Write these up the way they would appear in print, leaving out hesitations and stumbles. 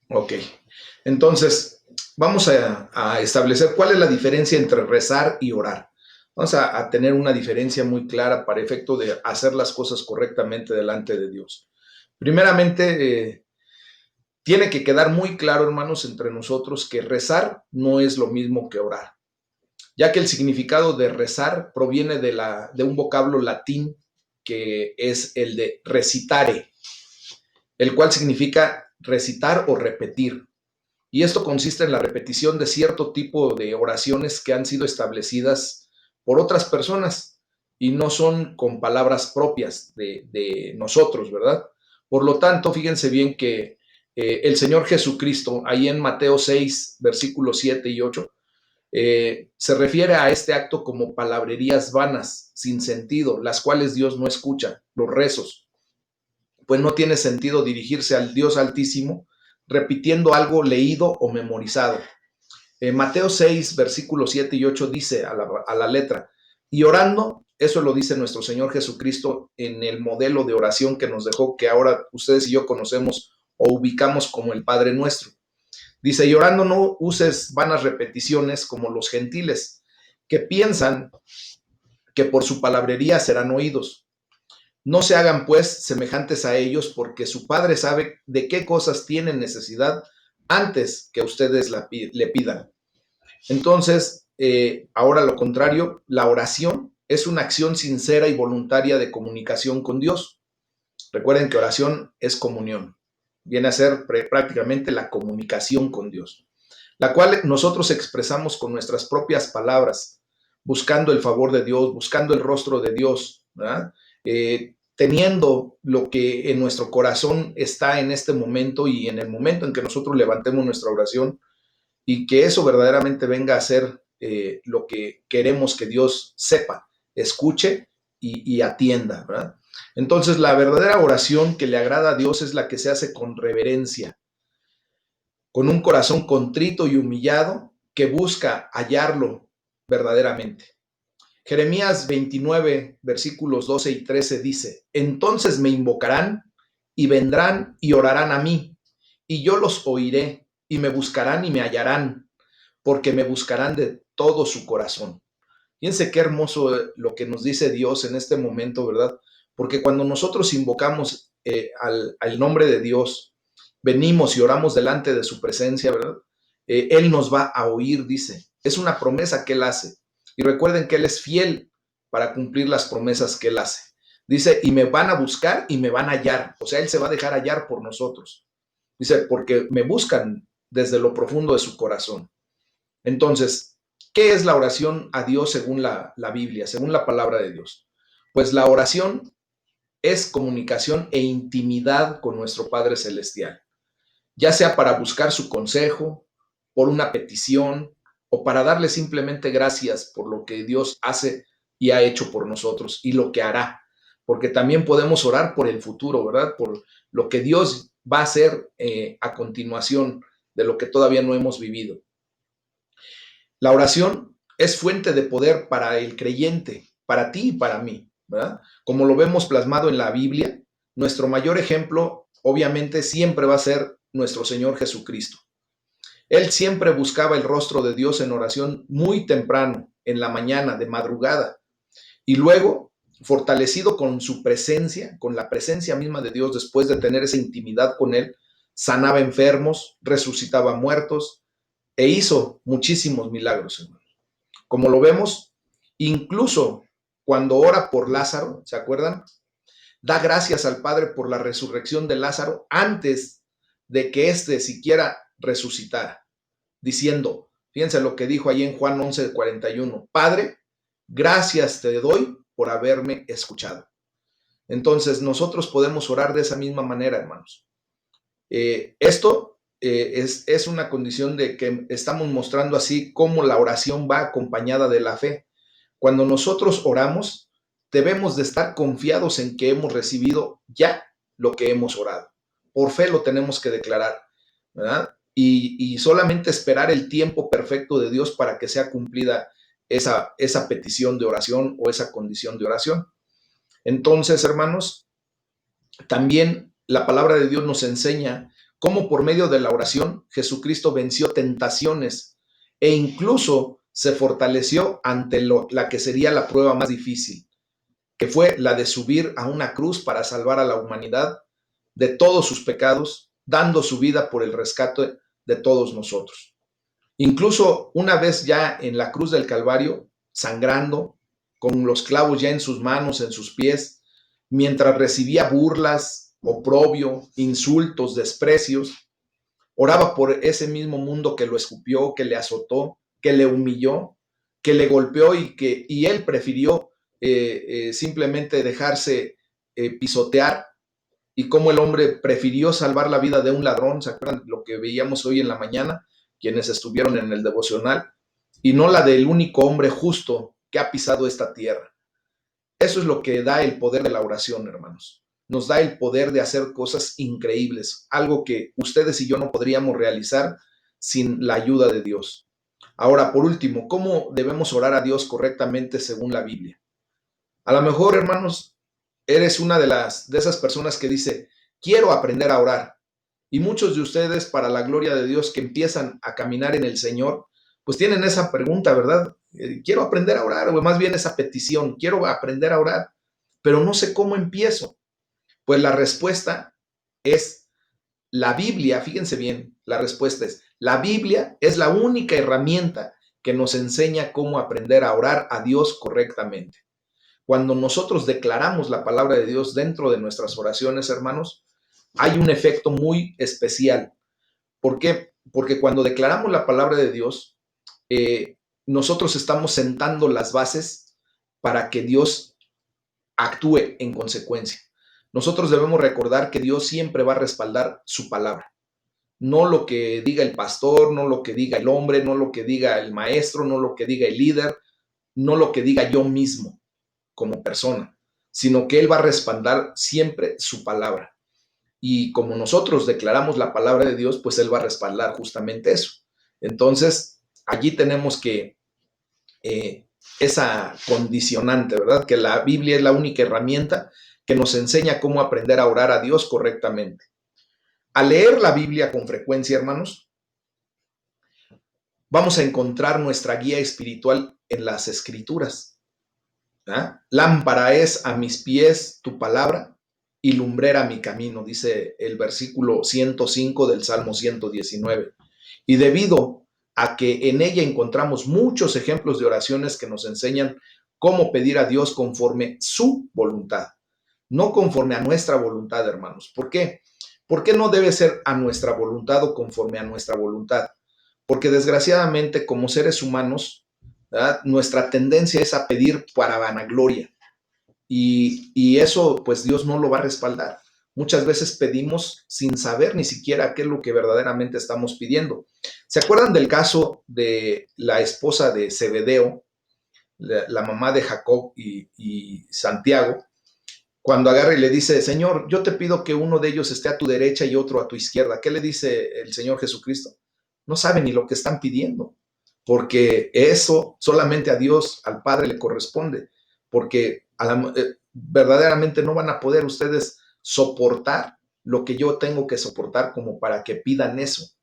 Ok. Entonces, vamos a establecer cuál es la diferencia entre rezar y orar. Vamos a tener una diferencia muy clara para efecto de hacer las cosas correctamente delante de Dios. Primeramente, tiene que quedar muy claro, hermanos, entre nosotros que rezar no es lo mismo que orar, ya que el significado de rezar proviene de un vocablo latín que es el de recitare, el cual significa recitar o repetir. Y esto consiste en la repetición de cierto tipo de oraciones que han sido establecidas por otras personas y no son con palabras propias de nosotros, ¿verdad? Por lo tanto, fíjense bien que el Señor Jesucristo, ahí en Mateo 6, versículos 7 y 8, se refiere a este acto como palabrerías vanas, sin sentido, las cuales Dios no escucha, los rezos, pues no tiene sentido dirigirse al Dios Altísimo repitiendo algo leído o memorizado. Mateo 6, versículos 7 y 8 dice a la letra, y orando, eso lo dice nuestro Señor Jesucristo en el modelo de oración que nos dejó, que ahora ustedes y yo conocemos o ubicamos como el Padre Nuestro. Dice, y orando no uses vanas repeticiones como los gentiles, que piensan que por su palabrería serán oídos. No se hagan pues semejantes a ellos, porque su Padre sabe de qué cosas tienen necesidad antes que ustedes le pidan. Entonces, ahora lo contrario, la oración es una acción sincera y voluntaria de comunicación con Dios. Recuerden que oración es comunión, viene a ser prácticamente la comunicación con Dios, la cual nosotros expresamos con nuestras propias palabras, buscando el favor de Dios, buscando el rostro de Dios, ¿verdad? Teniendo lo que en nuestro corazón está en este momento y en el momento en que nosotros levantemos nuestra oración, y que eso verdaderamente venga a ser lo que queremos que Dios sepa, escuche y atienda, ¿verdad? Entonces, la verdadera oración que le agrada a Dios es la que se hace con reverencia, con un corazón contrito y humillado que busca hallarlo verdaderamente. Jeremías 29, versículos 12 y 13 dice, entonces me invocarán y vendrán y orarán a mí, y yo los oiré, y me buscarán y me hallarán, porque me buscarán de todo su corazón. Fíjense qué hermoso lo que nos dice Dios en este momento, ¿verdad? Porque cuando nosotros invocamos al nombre de Dios, venimos y oramos delante de su presencia, ¿verdad? Él nos va a oír, dice. Es una promesa que Él hace. Y recuerden que Él es fiel para cumplir las promesas que Él hace. Dice, y me van a buscar y me van a hallar. O sea, Él se va a dejar hallar por nosotros. Dice, porque me buscan desde lo profundo de su corazón. Entonces, ¿qué es la oración a Dios según la Biblia, según la palabra de Dios? Pues la oración es comunicación e intimidad con nuestro Padre Celestial, ya sea para buscar su consejo, por una petición o para darle simplemente gracias por lo que Dios hace y ha hecho por nosotros y lo que hará. Porque también podemos orar por el futuro, ¿verdad? Por lo que Dios va a hacer a continuación de lo que todavía no hemos vivido. La oración es fuente de poder para el creyente, para ti y para mí, ¿verdad? Como lo vemos plasmado en la Biblia, nuestro mayor ejemplo obviamente siempre va a ser nuestro Señor Jesucristo. Él siempre buscaba el rostro de Dios en oración muy temprano, en la mañana, de madrugada, y luego, fortalecido con su presencia, con la presencia misma de Dios, después de tener esa intimidad con Él, sanaba enfermos, resucitaba muertos e hizo muchísimos milagros, hermano. Como lo vemos, incluso cuando ora por Lázaro, ¿se acuerdan? Da gracias al Padre por la resurrección de Lázaro antes de que éste siquiera resucitara, diciendo, fíjense lo que dijo ahí en Juan 11:41, Padre, gracias te doy por haberme escuchado. Entonces nosotros podemos orar de esa misma manera, hermanos. Esto es una condición de que estamos mostrando así cómo la oración va acompañada de la fe. Cuando nosotros oramos, debemos de estar confiados en que hemos recibido ya lo que hemos orado. Por fe lo tenemos que declarar, ¿verdad? Y solamente esperar el tiempo perfecto de Dios para que sea cumplida esa petición de oración o esa condición de oración. Entonces, hermanos, también la palabra de Dios nos enseña cómo por medio de la oración Jesucristo venció tentaciones e incluso se fortaleció ante la que sería la prueba más difícil, que fue la de subir a una cruz para salvar a la humanidad de todos sus pecados, dando su vida por el rescate de todos nosotros. Incluso una vez ya en la cruz del Calvario, sangrando, con los clavos ya en sus manos, en sus pies, mientras recibía burlas, oprobio, insultos, desprecios, oraba por ese mismo mundo que lo escupió, que le azotó, que le humilló, que le golpeó y él prefirió simplemente dejarse pisotear, y cómo el hombre prefirió salvar la vida de un ladrón, ¿se acuerdan lo que veíamos hoy en la mañana, quienes estuvieron en el devocional? Y no la del único hombre justo que ha pisado esta tierra. Eso es lo que da el poder de la oración, hermanos. Nos da el poder de hacer cosas increíbles, algo que ustedes y yo no podríamos realizar sin la ayuda de Dios. Ahora, por último, ¿cómo debemos orar a Dios correctamente según la Biblia? A lo mejor, hermanos, eres una de esas personas que dice, quiero aprender a orar. Y muchos de ustedes, para la gloria de Dios, que empiezan a caminar en el Señor, pues tienen esa pregunta, ¿verdad? Quiero aprender a orar, o más bien esa petición, quiero aprender a orar, pero no sé cómo empiezo. Pues la respuesta es la Biblia. Fíjense bien, la respuesta es, la Biblia es la única herramienta que nos enseña cómo aprender a orar a Dios correctamente. Cuando nosotros declaramos la palabra de Dios dentro de nuestras oraciones, hermanos, hay un efecto muy especial. ¿Por qué? Porque cuando declaramos la palabra de Dios, nosotros estamos sentando las bases para que Dios actúe en consecuencia. Nosotros debemos recordar que Dios siempre va a respaldar su palabra. No lo que diga el pastor, no lo que diga el hombre, no lo que diga el maestro, no lo que diga el líder, no lo que diga yo mismo como persona, sino que Él va a respaldar siempre su palabra. Y como nosotros declaramos la palabra de Dios, pues Él va a respaldar justamente eso. Entonces, allí tenemos que esa condicionante, ¿verdad? Que la Biblia es la única herramienta que nos enseña cómo aprender a orar a Dios correctamente. Al leer la Biblia con frecuencia, hermanos, vamos a encontrar nuestra guía espiritual en las Escrituras. ¿Ah? Lámpara es a mis pies tu palabra y lumbrera mi camino, dice el versículo 105 del Salmo 119. Y debido a que en ella encontramos muchos ejemplos de oraciones que nos enseñan cómo pedir a Dios conforme su voluntad, no conforme a nuestra voluntad, hermanos. ¿Por qué? ¿Por qué no debe ser a nuestra voluntad o conforme a nuestra voluntad? Porque desgraciadamente como seres humanos, ¿verdad? Nuestra tendencia es a pedir para vanagloria y eso pues Dios no lo va a respaldar. Muchas veces pedimos sin saber ni siquiera qué es lo que verdaderamente estamos pidiendo. ¿Se acuerdan del caso de la esposa de Zebedeo, la mamá de Jacob y Santiago, cuando agarra y le dice, Señor, yo te pido que uno de ellos esté a tu derecha y otro a tu izquierda? ¿Qué le dice el Señor Jesucristo? No saben ni lo que están pidiendo, porque eso solamente a Dios, al Padre le corresponde, porque verdaderamente no van a poder ustedes soportar lo que yo tengo que soportar como para que pidan eso.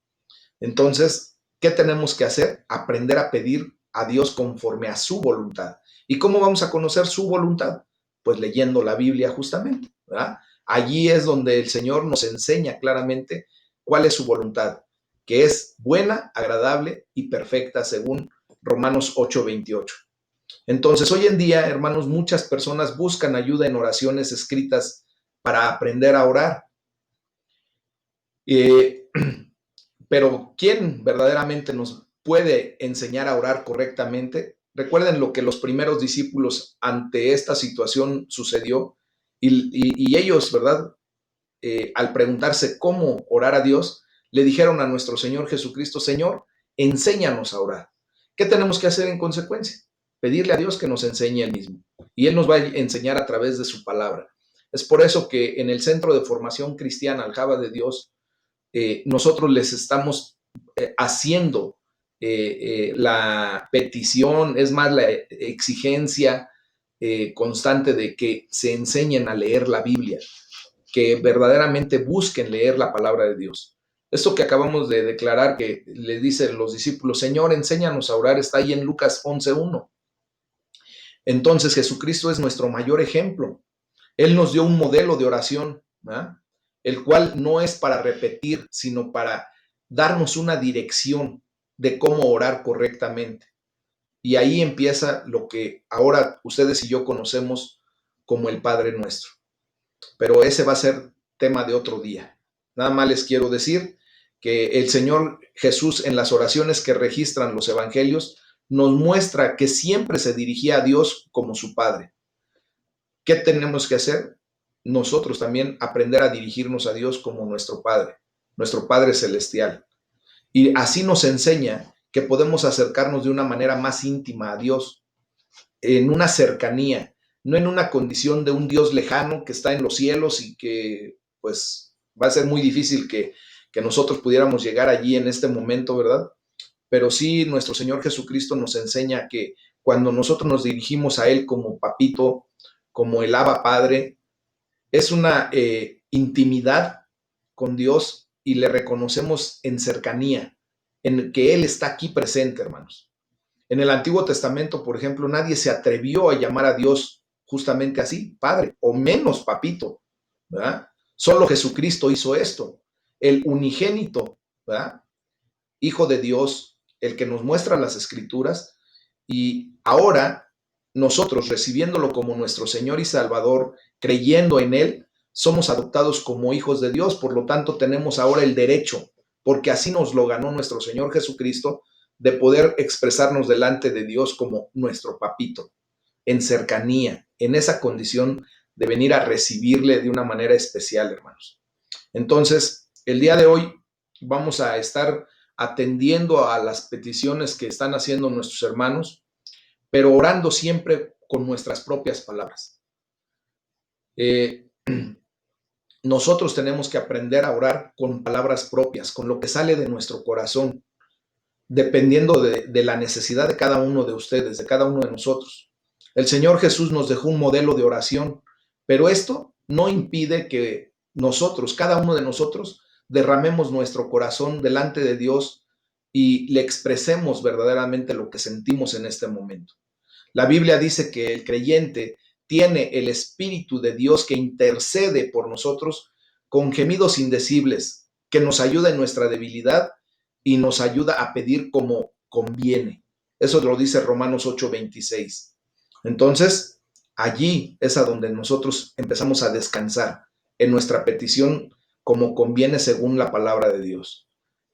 Entonces, ¿qué tenemos que hacer? Aprender a pedir a Dios conforme a su voluntad. ¿Y cómo vamos a conocer su voluntad? Pues leyendo la Biblia justamente, ¿verdad? Allí es donde el Señor nos enseña claramente cuál es su voluntad, que es buena, agradable y perfecta, según Romanos 8:28. Entonces, hoy en día, hermanos, muchas personas buscan ayuda en oraciones escritas para aprender a orar. Eh, pero ¿quién verdaderamente nos puede enseñar a orar correctamente? Recuerden lo que los primeros discípulos ante esta situación sucedió y ellos, ¿verdad? Al preguntarse cómo orar a Dios, le dijeron a nuestro Señor Jesucristo, Señor, enséñanos a orar. ¿Qué tenemos que hacer en consecuencia? Pedirle a Dios que nos enseñe Él mismo. Y Él nos va a enseñar a través de su palabra. Es por eso que en el Centro de Formación Cristiana Aljaba de Dios, nosotros les estamos haciendo la petición, es más, la exigencia constante de que se enseñen a leer la Biblia, que verdaderamente busquen leer la palabra de Dios. Esto que acabamos de declarar, que le dicen los discípulos, Señor, enséñanos a orar, está ahí en Lucas 11:1. Entonces Jesucristo es nuestro mayor ejemplo. Él nos dio un modelo de oración, ¿verdad? El cual no es para repetir, sino para darnos una dirección de cómo orar correctamente. Y ahí empieza lo que ahora ustedes y yo conocemos como el Padre Nuestro. Pero ese va a ser tema de otro día. Nada más les quiero decir que el Señor Jesús en las oraciones que registran los evangelios nos muestra que siempre se dirigía a Dios como su Padre. ¿Qué tenemos que hacer? Nosotros también aprender a dirigirnos a Dios como nuestro Padre celestial. Y así nos enseña que podemos acercarnos de una manera más íntima a Dios, en una cercanía, no en una condición de un Dios lejano que está en los cielos y que pues va a ser muy difícil que nosotros pudiéramos llegar allí en este momento, ¿verdad? Pero sí nuestro Señor Jesucristo nos enseña que cuando nosotros nos dirigimos a Él como papito, como el Abba Padre, es una intimidad con Dios y le reconocemos en cercanía, en que Él está aquí presente, hermanos. En el Antiguo Testamento, por ejemplo, nadie se atrevió a llamar a Dios justamente así, Padre, o menos Papito, ¿verdad? Solo Jesucristo hizo esto. El unigénito, ¿verdad? Hijo de Dios, el que nos muestra las Escrituras, y ahora nosotros, recibiéndolo como nuestro Señor y Salvador, creyendo en Él, somos adoptados como hijos de Dios. Por lo tanto, tenemos ahora el derecho, porque así nos lo ganó nuestro Señor Jesucristo, de poder expresarnos delante de Dios como nuestro papito, en cercanía, en esa condición de venir a recibirle de una manera especial, hermanos. Entonces, el día de hoy vamos a estar atendiendo a las peticiones que están haciendo nuestros hermanos, pero orando siempre con nuestras propias palabras. Nosotros tenemos que aprender a orar con palabras propias, con lo que sale de nuestro corazón, dependiendo de la necesidad de cada uno de ustedes, de cada uno de nosotros. El Señor Jesús nos dejó un modelo de oración, pero esto no impide que nosotros, cada uno de nosotros, derramemos nuestro corazón delante de Dios y le expresemos verdaderamente lo que sentimos en este momento. La Biblia dice que el creyente tiene el Espíritu de Dios que intercede por nosotros con gemidos indecibles, que nos ayuda en nuestra debilidad y nos ayuda a pedir como conviene. Eso lo dice Romanos 8:26. Entonces, allí es a donde nosotros empezamos a descansar en nuestra petición como conviene según la palabra de Dios.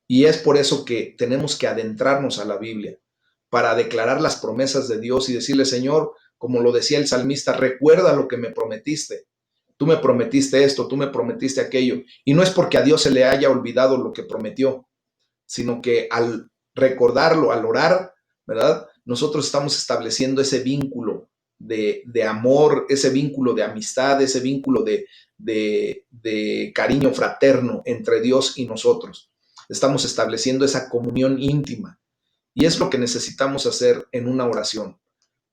Y es por eso que tenemos que adentrarnos a la Biblia para declarar las promesas de Dios y decirle, Señor, como lo decía el salmista, recuerda lo que me prometiste. Tú me prometiste esto, tú me prometiste aquello. Y no es porque a Dios se le haya olvidado lo que prometió, sino que al recordarlo, al orar, ¿verdad? Nosotros estamos estableciendo ese vínculo de amor, ese vínculo de amistad, ese vínculo de cariño fraterno entre Dios y nosotros. Estamos estableciendo esa comunión íntima y es lo que necesitamos hacer en una oración,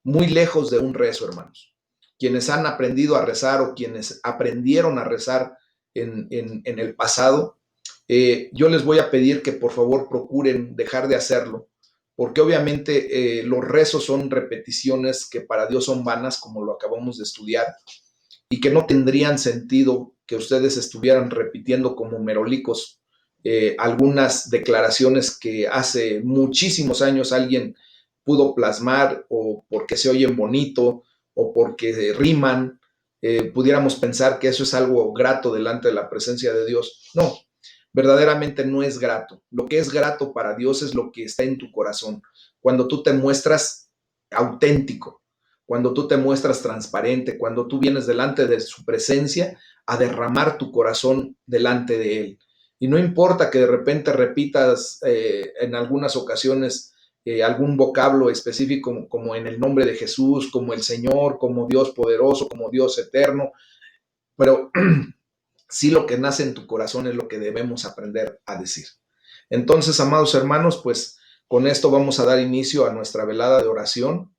muy lejos de un rezo, hermanos. Quienes han aprendido a rezar o quienes aprendieron a rezar en el pasado, yo les voy a pedir que por favor procuren dejar de hacerlo, porque obviamente los rezos son repeticiones que para Dios son vanas, como lo acabamos de estudiar, y que no tendrían sentido que ustedes estuvieran repitiendo como merolicos algunas declaraciones que hace muchísimos años alguien pudo plasmar o porque se oyen bonito o porque riman, pudiéramos pensar que eso es algo grato delante de la presencia de Dios. No, verdaderamente no es grato. Lo que es grato para Dios es lo que está en tu corazón. Cuando tú te muestras auténtico, cuando tú te muestras transparente, cuando tú vienes delante de su presencia a derramar tu corazón delante de Él. Y no importa que de repente repitas en algunas ocasiones algún vocablo específico como en el nombre de Jesús, como el Señor, como Dios poderoso, como Dios eterno, pero sí lo que nace en tu corazón es lo que debemos aprender a decir. Entonces, amados hermanos, pues con esto vamos a dar inicio a nuestra velada de oración.